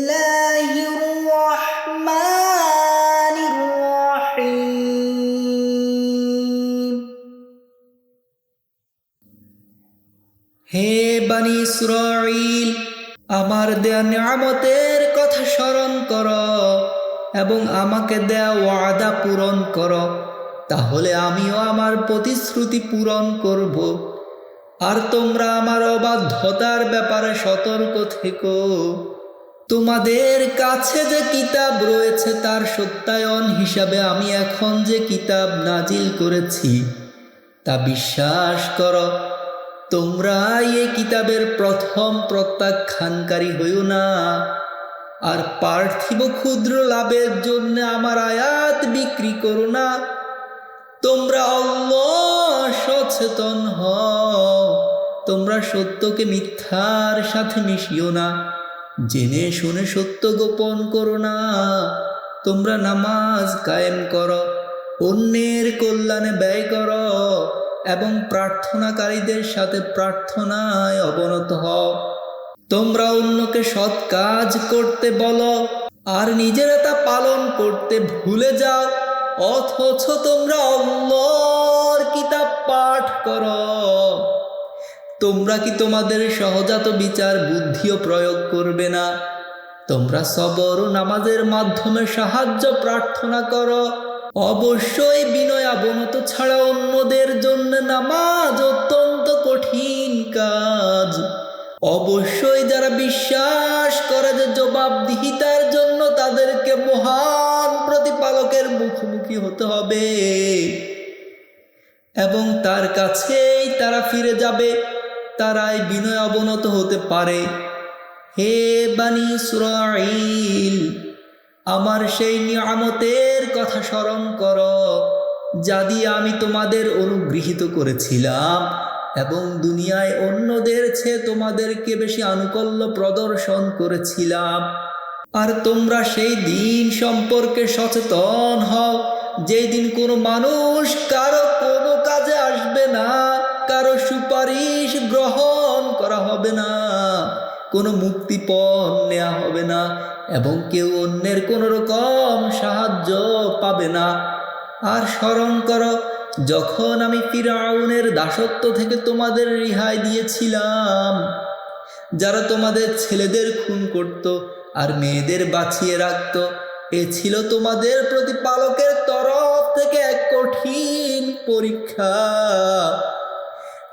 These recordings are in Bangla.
বিসমিল্লাহির রহমানির রহিম। হে বনী ইসরাঈল, আমার দেয়া নিয়ামতের কথা স্মরণ করো এবং আমাকে দেয়া ওয়াদা পূরণ করো, তাহলে আমিও আমার প্রতিশ্রুতি পূরণ করব। আর তোমরা আমার অবাধ্যতার ব্যাপারে সতর্ক থেকো। তোমাদের কাছে যে কিতাব রয়েছে তার সত্যায়ন হিসাবে আমি এখন যে কিতাব নাজিল করেছি তা বিশ্বাস করো। তোমরা এই কিতাবের প্রথম প্রত্যাখ্যানকারী হইও না, আর পার্থিব ক্ষুদ্র লাভের জন্য আমার আয়াত বিক্রি করো না। তোমরা আল্লাহ সচেতন হও। তোমরা সত্যকে মিথ্যার সাথে মিশিও না, জেনে শুনে সত্য গোপন করো না। তোমরা নামাজ কায়েম করো, অন্যের কল্যাণে ব্যয় করো এবং প্রার্থনাকারীদের সাথে প্রার্থনায় অবনত হও। তোমরা অন্যকে সৎ কাজ করতে বলো আর নিজেরা তা পালন করতে ভুলে যাও, অথচ তোমরা আল্লাহর কিতাব পাঠ করো। তোমরা কি তোমাদের সহজাত বিচার বুদ্ধিও প্রয়োগ করবে না? তোমরা সবর ও নামাজের মাধ্যমে সাহায্য প্রার্থনা করো। অবশ্যই বিনয় অবনত ছাড়া অন্যদের জন্য নামাজ অত্যন্ত কঠিন কাজ। অবশ্যই যারা বিশ্বাস করে যে জবাবদিহিতার জন্য তাদেরকে মহান প্রতিপালকের মুখোমুখি হতে হবে এবং তার কাছেই তারা ফিরে যাবে, তারাই বিনয় অবনত হতে পারে। হে বনী ইসরাঈল, আমার সেই নিয়ামতের কথা স্মরণ করো যা দিয়ে আমি তোমাদের অনুগৃহীত করেছিলাম এবং দুনিয়ায় অন্যদের চেয়ে তোমাদেরকে বেশি আনুকূল্য প্রদর্শন করেছিলাম। আর তোমরা সেই দিন সম্পর্কে সচেতন হও যেই দিন কোনো মানুষ কারো কোনো কাজে আসবে না, কারো সুপারিশ গ্রহণ করা হবে না, কোনো মুক্তিপণ নেওয়া হবে না এবং কেউ অন্যের কোনো রকম সাহায্য পাবে না। আর স্মরণ করো যখন আমি ফিরআউনের দাসত্ব থেকে তোমাদের রেহাই দিয়েছিলাম, যারা তোমাদের ছেলেদের খুন করত আর মেয়েদের বাঁচিয়ে রাখত। এ ছিল তোমাদের প্রতিপালকের তরফ থেকে এক কঠিন পরীক্ষা।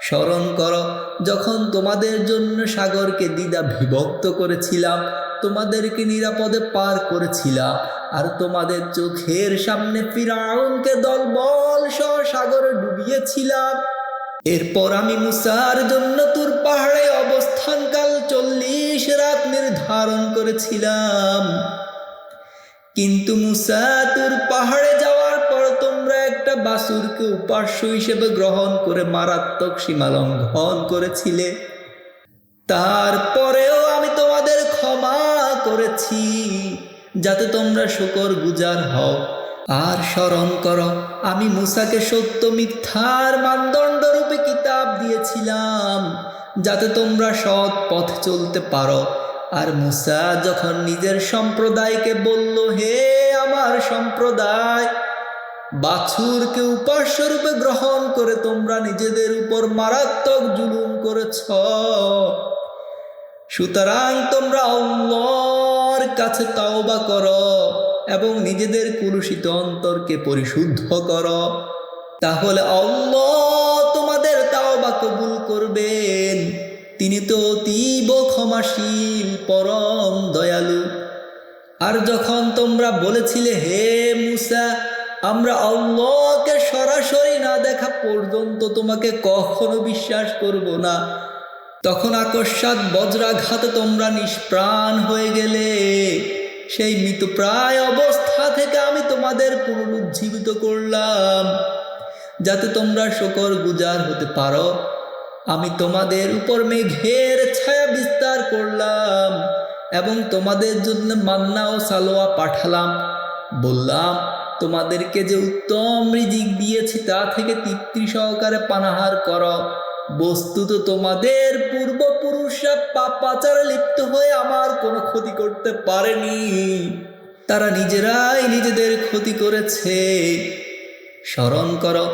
স্মরণ করো যখন তোমাদের জন্য সাগরকে দ্বিধা বিভক্ত করেছিলাম, তোমাদেরকে নিরাপদে পার করেছিলাম আর তোমাদের চোখের সামনে ফিরআউনকে দলবল সহ সাগরে ডুবিয়েছিলাম। এরপর আমি মুসার জন্য তুর পাহাড়ে অবস্থানকাল 40 রাত নির্ধারণ করেছিলাম। কিন্তু মুসা তুর পাহাড়ে যাওয়ার পর তোমরা একটা বাছুরকে উপাস্য হিসেবে গ্রহণ করে মারাত্মক সীমা লঙ্ঘন করেছিলে। তারপরেও আমি তোমাদের ক্ষমা করেছি যাতে তোমরা শুকরগুজার হও। আর স্মরণ করো আমি মুসাকে সত্য মিথ্যার মানদণ্ড রূপে কিতাব দিয়েছিলাম যাতে তোমরা সৎ পথে চলতে পারো। আর মুসা যখন নিজের সম্প্রদায়কে বলল, হে আমার সম্প্রদায়, বাছুরকে উপাস্য রূপে গ্রহণ করে তোমরা নিজেদের উপর মারাত্মক জুলুম করেছ, সুতরাং তোমরা আল্লাহর কাছে তাওবা করো এবং নিজেদের কলুষিত অন্তরকে পরিশুদ্ধ করো, তাহলে আল্লাহ তোমাদের তাওবা কবুল করবেন। তিনি তো অতীব ক্ষমাশীল, পরম দয়ালু। আর যখন তোমরা বলেছিলে, হে মুসা, আমরা আল্লাহকে সরাসরি না দেখা পর্যন্ত তোমাকে কখনো বিশ্বাস করব না, তখন আকস্মাৎ বজ্রাঘাতে তোমরা নিষ্প্রাণ হয়ে গেলে। সেই মৃতপ্রায় অবস্থা থেকে আমি তোমাদের পুনরুজ্জীবিত করলাম যাতে তোমরা শুকরগুজার হতে পারো। আমি তোমাদের উপর মেঘের ছায়া বিস্তার করলাম এবং তোমাদের জন্য মান্না ও সালোয়া পাঠালাম। বললাম, তোমাদেরকে যে উত্তম রিজিক দিয়েছি তা থেকে তৃপ্তি সহকারে পানাহার করো। বস্তুত তোমাদের পূর্বপুরুষরা পাপাচারে লিপ্ত হয়ে আমার কোনো ক্ষতি করতে পারেনি, তারা নিজেরাই নিজেদের ক্ষতি করেছে। স্মরণ করো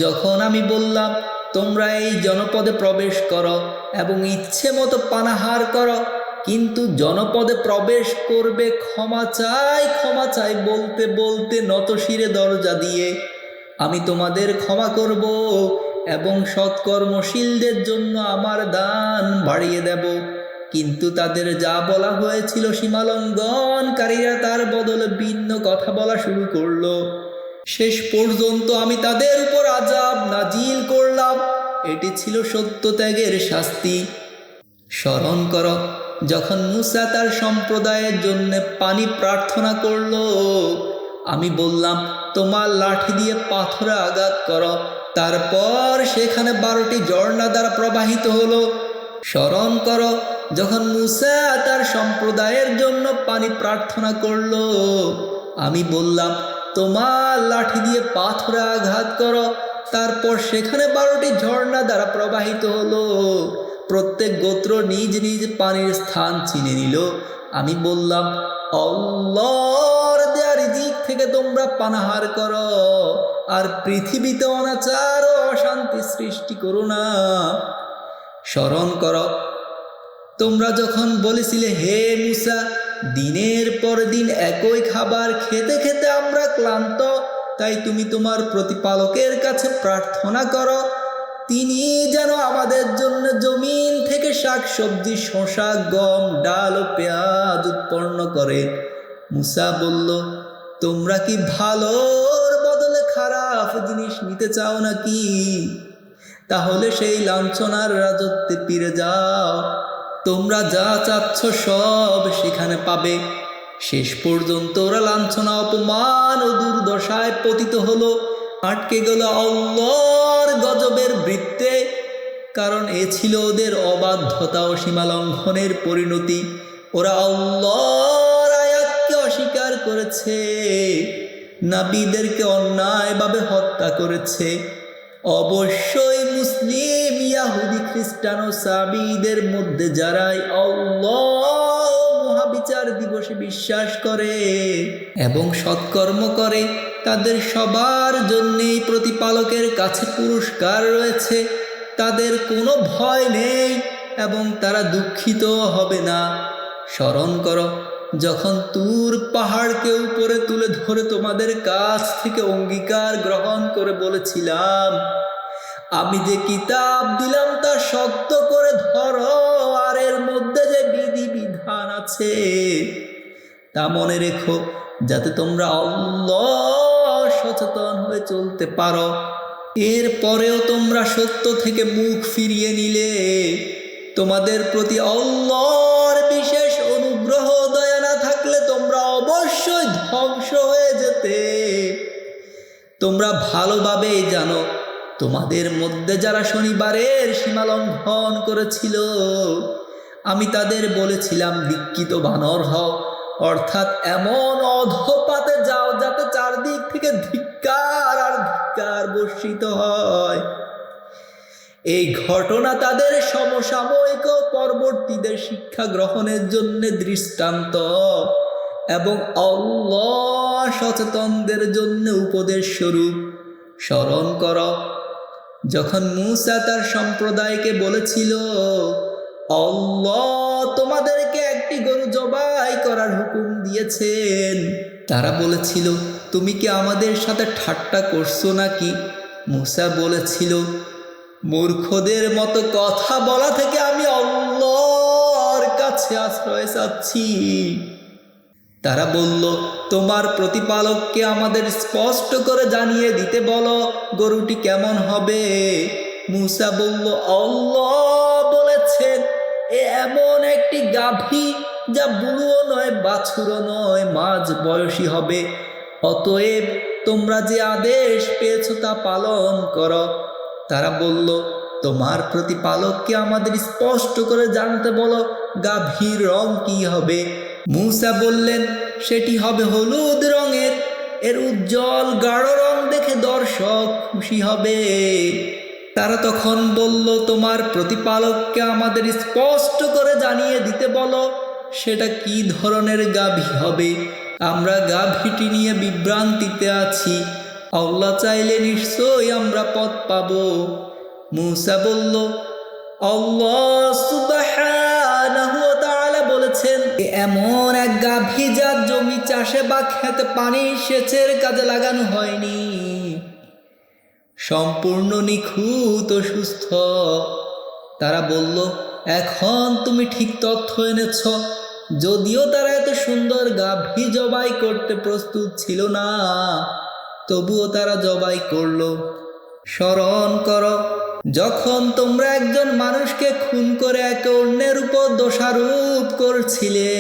যখন আমি বললাম তোমরা এই জনপদে প্রবেশ করো এবং ইচ্ছে মতো পানাহার করো, কিন্তু জনপদে প্রবেশ করবে ক্ষমা চাই বলতে বলতে নতশিরে দরজা দিয়ে আমি তোমাদের ক্ষমা করব এবং সৎকর্মশীলদের জন্য আমার দান বাড়িয়ে দেব। কিন্তু তাদের যা বলা হয়েছিল সীমালঙ্ঘনকারীরা তার বদলে ভিন্ন কথা বলা শুরু করলো। শেষ পর্যন্ত আমি তাদের উপর আযাব নাজিল করলাম। এটি ছিল সত্যত্যাগের শাস্তি। স্মরণ করো যখন মূসা তার সম্প্রদায়ের জন্য পানি প্রার্থনা করল, আমি বললাম তোমার লাঠি দিয়ে পাথরে আঘাত করো, তারপর সেখানে 12টি ঝর্ণা দ্বারা প্রবাহিত হলো। স্মরণ করো যখন মূসা তার সম্প্রদায়ের জন্য পানি প্রার্থনা করল, আমি বললাম তোমার লাঠি দিয়ে পাথরে আঘাত করো, তারপর সেখানে 12টি ঝর্ণা দ্বারা প্রবাহিত হলো। প্রত্যেক গোত্র নিজ নিজ পানির স্থান চিনে নিল। আমি বললাম আল্লাহর দেয়া রিজিক থেকে তোমরা পানাহার করো, আর পৃথিবীতে অনাচার ও অশান্তি সৃষ্টি করো না। স্মরণ করো তোমরা যখন বলেছিলে হে মূসা, দিনের পর দিন একই খাবার খেতে খেতে আমরা ক্লান্ত, তাই তুমি তোমার প্রতিপালকের কাছে প্রার্থনা করো তিনি যেন আমাদের জন্য জমিন থেকে শাকসবজি, শসা, গম, ডাল ও পেঁয়াজ উৎপন্ন করে। মূসা বলল তোমরা কি ভালোর বদলে খারাপ জিনিস নিতে চাও নাকি? তাহলে সেই লাঞ্ছনার রাজত্বে ফিরে যাও, তোমরা যা চাচ্ছ সব সেখানে পাবে। শেষ পর্যন্ত ওরা লাঞ্ছনা, অপমান ও দুর্দশায় পতিত হলো, আটকে গেল আল্লাহর গজবের বৃত্তে। কারণ এ ছিল ওদের অবাধ্যতা ও সীমালঙ্ঘনের পরিণতি। ওরা আল্লাহর আয়াতকে অস্বীকার করেছে, নবীদেরকে অন্যায়ভাবে হত্যা করেছে। অবশ্যই মুসলিম, ইহুদি, খ্রিস্টান ও সাবিদের মধ্যে যারাই আল্লাহ মহাবিচার দিবসে বিশ্বাস করে এবং সৎকর্ম করে, তাদের সবার জন্যই প্রতিপালকের কাছে পুরস্কার রয়েছে। তাদের কোনো ভয় নেই এবং তারা দুঃখিত হবে না। স্মরণ করো যখন তুর পাহাড়কে উপরে তুলে ধরে তোমাদের কাছ থেকে অঙ্গীকার গ্রহণ করে বলেছিলাম আমি যে কিতাব দিলাম তা শক্ত করে ধরো, আর এর মধ্যে যে বিধিবিধান আছে তা মনে রেখো, যাতে তোমরা আল্লাহ সচেতন হয়ে চলতে পারো। এরপরেও তোমরা সত্য থেকে মুখ ফিরিয়ে নিলে, তোমাদের প্রতি আল্লাহর বিশেষ অনুগ্রহ দয়া না থাকলে তোমরা অবশ্যই ধ্বংস হয়ে যেতে। তোমরা ভালোভাবেই জানো তোমাদের মধ্যে যারা শনিবারের সীমা লঙ্ঘন করেছিল, আমি তাদের বলেছিলাম দীক্ষিত বানর হও, অর্থাৎ এমন অধপাতে যাও যাতে চারদিক থেকে ধিক্কার আর ধিক্কার বর্ষিত হয়। এই ঘটনা তাদের সমসাময়িক ও পরবর্তীদের শিক্ষা গ্রহণের জন্য দৃষ্টান্ত এবং আল্লাহ সচেতনদের জন্য উপদেশ স্বরূপ। স্মরণ করো যখন মূসা তার সম্প্রদায়কে বলেছিল আল্লাহ তোমাদেরকে একটি গরু জবাই করার হুকুম দিয়েছেন, তারা বলেছিল তুমি কি আমাদের সাথে ঠাট্টা করছো নাকি? মূসা বলেছিল মূর্খদের মতো কথা বলা থেকে আমি আল্লাহর কাছে আশ্রয় চাচ্ছি। তারা বলল তোমার প্রতিপালককে আমাদের স্পষ্ট করে জানিয়ে দিতে বলো গরুটি কেমন হবে। মূসা বলল আল্লাহ বলেছেন এ এমন একটি গাভী যা বুড়ো নয়, বাছুরও নয়, মাঝ বয়সী হবে। অতএব তোমরা যে আদেশ পেয়েছো তা পালন করো। তারা বলল তোমার প্রতিপালককে আমাদের স্পষ্ট করে জানতে বলো গাভীর রং কি হবে। মূসা বললেন সেটি হবে হলুদ রঙের, এর উজ্জ্বল গাঢ় রং দেখে দর্শক খুশি হবে। তারা তখন বলল, তোমার প্রতিপালককে আমাদের স্পষ্ট করে জানিয়ে দিতে বলো, সেটা কি ধরনের গাভী হবে। আমরা গাভীটি নিয়ে বিভ্রান্তিতে আছি, আল্লাহ চাইলে নিশ্চয়ই আমরা পথ পাব। মূসা বলল, আল্লাহ সুবহানাহু ওয়া তাআলা বলেছেন, এমন এক গাভী যার জমি চাষে বা খেতে পানি সেচের কাজে লাগানো হয়নি, সম্পূর্ণ নিখুঁত ও সুস্থ। তারা বলল, এখন তুমি ঠিক তথ্য এনেছ। যদিও তারা এত সুন্দর গাভী জবাই করতে প্রস্তুত ছিল না, তবুও তারা জবাই করল। স্মরণ করো, যখন তোমরা একজন মানুষকে খুন করে একে অন্যের উপর দোষারোপ করছিলে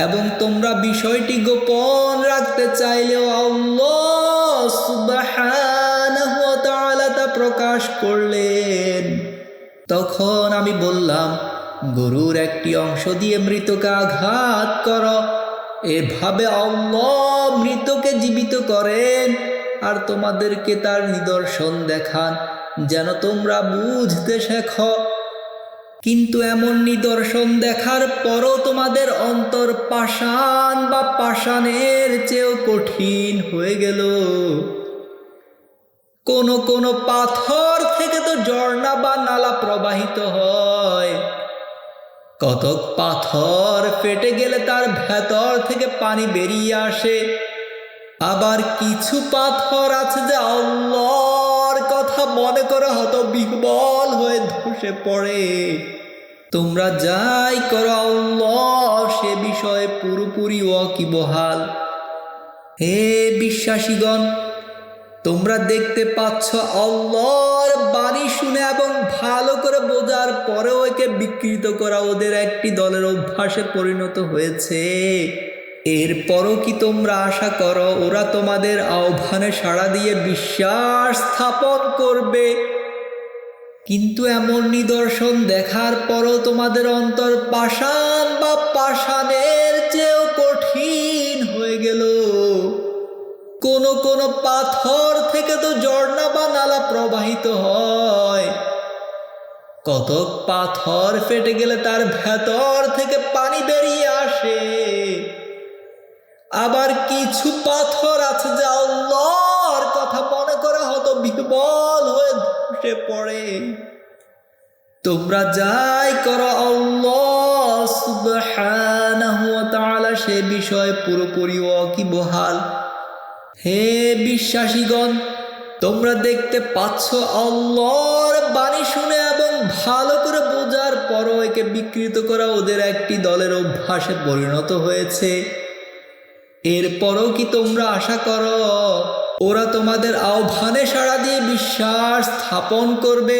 এবং তোমরা বিষয়টি গোপন রাখতে চাইলেও আল্লাহ সুবহানাহু ওয়া তাআলা তা প্রকাশ করলেন। তখন আমি বললাম, গরুর একটি অংশ দিয়ে মৃতকে আঘাত করো। এভাবে আল্লাহ মৃতকে জীবিত করেন আর তোমাদেরকে তার নিদর্শন দেখান, যেন তোমরা বুঝতে শেখো। কিন্তু এমন নিদর্শন দেখার পরও তোমাদের অন্তর পাষাণ বা পাষাণের চেয়েও কঠিন হয়ে গেল। কোন পাথর থেকে তো ঝর্ণা বা নালা প্রবাহিত হয়। কতক পাথর ফেটে গেলে তার ভেতর থেকে পানি বেরিয়ে আসে। আবার কিছু পাথর আছে যে আল্লাহর কথা মনে করে হতবিহ্বল হয়ে ধসে পড়ে। তোমরা যাই করো, আল্লাহ সে বিষয়ে পুরোপুরি ওয়াকিবহাল। হে বিশ্বাসীগণ, তোমরা দেখতে পাচ্ছ আল্লাহর বাণী শুনে এবং ভালো করে বোঝার পরেও একে বিকৃত করা ওদের একটি দলের অভ্যাসে পরিণত হয়েছে। এরপরও কি তোমরা আশা করো ওরা তোমাদের আহ্বানে সাড়া দিয়ে বিশ্বাস স্থাপন করবে? কিন্তু এমন নিদর্শন দেখার পরও তোমাদের অন্তর পাষাণ বা পাষাণের চেয়েও কঠিন হয়ে গেল। কোন পাথর থেকে তো ঝর্ণা বা নালা প্রবাহিত হয়। কতক পাথর ফেটে গেলে তার ভেতর থেকে পানি বেরিয়ে আসে। আবার কিছু পাথর আছে যা আল্লাহর কথা মনে করে হতবিহ্বল হয়ে ধসে পড়ে। তোমরা যাই করো, আল্লাহ সুবহানাহু ওয়া তাআলা সে বিষয়ে পুরোপুরি ওয়াকিবহাল। হে বিশ্বাসীগণ, তোমরা দেখতে পাচ্ছ আল্লাহর বাণী শুনে এবং ভালো করে বোঝার পরও একে বিকৃত করা ওদের একটি দলের অভ্যাসে পরিণত হয়েছে। এরপরও কি তোমরা আশা করো ওরা তোমাদের আহ্বানে সাড়া দিয়ে বিশ্বাস স্থাপন করবে?